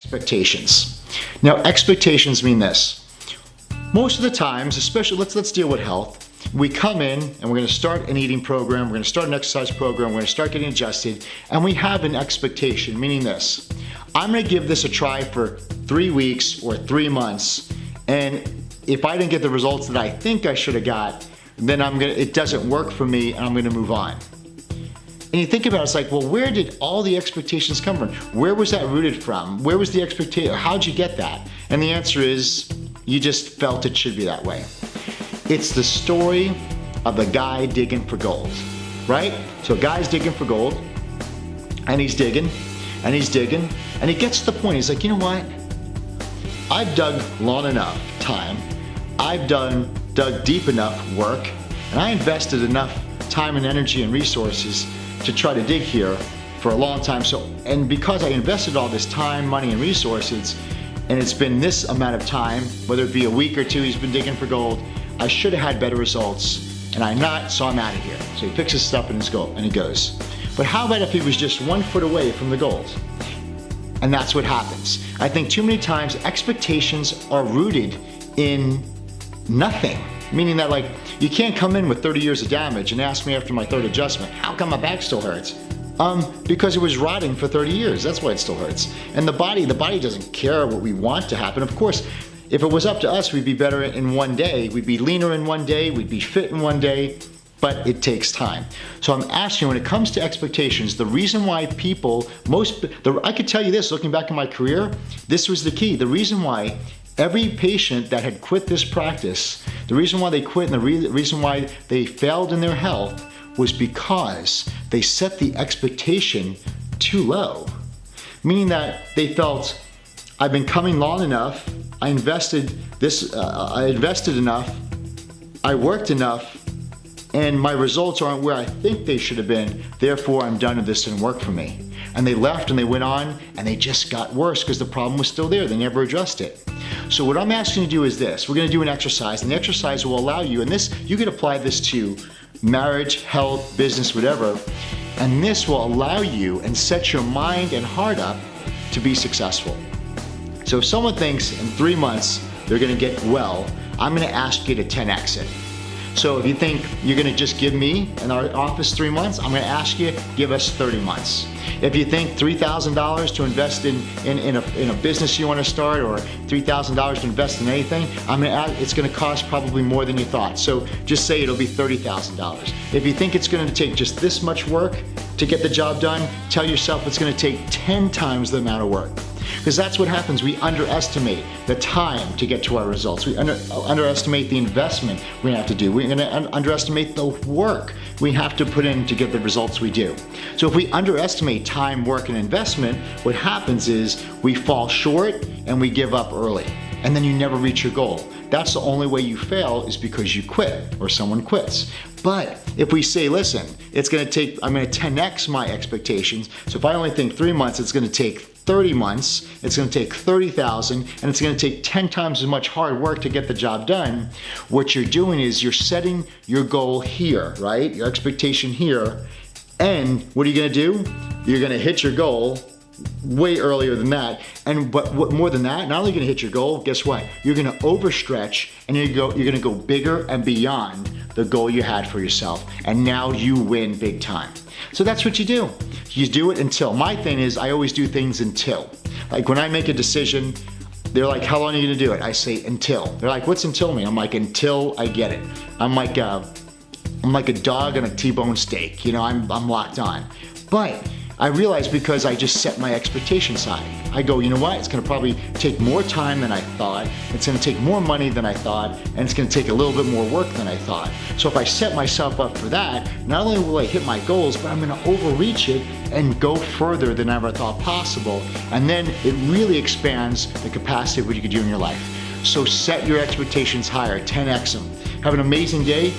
Expectations. Now, expectations mean this. Most of the times, especially let's deal with health. We come in and we're going to start an eating program, we're going to start an exercise program, we're going to start getting adjusted, and we have an expectation, meaning this. I'm going to give this a try for 3 weeks or 3 months, and if I didn't get the results that I think I should have got, then it doesn't work for me and I'm going to move on. And you think about it, it's like, well, where did all the expectations come from? Where was that rooted from? Where was the expectation? How'd you get that? And the answer is, you just felt it should be that way. It's the story of the guy digging for gold, right? So a guy's digging for gold, and he's digging, and he's digging, and he gets to the point, he's like, you know what? I've dug long enough time, I've dug deep enough work, and I invested enough time and energy and resources to try to dig here for a long time. And because I invested all this time, money, and resources, and it's been this amount of time, whether it be a week or 2, he's been digging for gold, I should have had better results, and I'm not, so I'm out of here. So he picks his stuff and he goes. But how about if he was just 1 foot away from the gold? And that's what happens. I think too many times expectations are rooted in nothing. Meaning that, like, you can't come in with 30 years of damage and ask me after my 3rd adjustment, how come my back still hurts? Because it was rotting for 30 years, that's why it still hurts. And the body doesn't care what we want to happen. Of course, if it was up to us, we'd be better in 1 day, we'd be leaner in 1 day, we'd be fit in 1 day, but it takes time. So I'm asking you, when it comes to expectations, the reason why I could tell you this, looking back in my career, this was the key. The reason why every patient that had quit this practice, the reason why they quit and the reason why they failed in their health was because they set the expectation too low. Meaning that they felt, I've been coming long enough, I invested enough, I worked enough, and my results aren't where I think they should have been, therefore I'm done with this, didn't work for me. And they left and they went on and they just got worse because the problem was still there, they never addressed it. So what I'm asking you to do is this. We're going to do an exercise, and the exercise will allow you, and this, you can apply this to marriage, health, business, whatever, and this will allow you and set your mind and heart up to be successful. So if someone thinks in 3 months they're going to get well, I'm going to ask you to 10x it. So if you think you're going to just give me in our office 3 months, I'm going to ask you, give us 30 months. If you think $3,000 to invest in a business you want to start, or $3,000 to invest in anything, it's going to cost probably more than you thought. So just say it'll be $30,000. If you think it's going to take just this much work to get the job done, tell yourself it's going to take 10 times the amount of work. Because that's what happens. We underestimate the time to get to our results. We underestimate the investment we have to do. We're going to underestimate the work we have to put in to get the results we do. So if we underestimate time, work, and investment, what happens is we fall short and we give up early. And then you never reach your goal. That's the only way you fail, is because you quit or someone quits. But if we say, listen, I'm going to 10x my expectations. So if I only think 3 months, it's going to take 30 months, it's going to take 30,000, and it's going to take 10 times as much hard work to get the job done. What you're doing is you're setting your goal here, right? Your expectation here. And what are you going to do? You're going to hit your goal way earlier than that. But what more than that, not only going to hit your goal, guess what? You're going to overstretch, and you're going to go bigger and beyond the goal you had for yourself. And now you win big time. So that's what you do. You do it until. My thing is, I always do things until. Like when I make a decision, they're like, how long are you going to do it? I say until. They're like, what's until mean? I'm like, until I get it. I'm like a dog on a T-bone steak. You know, I'm locked on. But I realize, because I just set my expectations high. I go, you know what? It's going to probably take more time than I thought. It's going to take more money than I thought, and it's going to take a little bit more work than I thought. So if I set myself up for that, not only will I hit my goals, but I'm going to overreach it and go further than I ever thought possible. And then it really expands the capacity of what you can do in your life. So set your expectations higher, 10x them. Have an amazing day.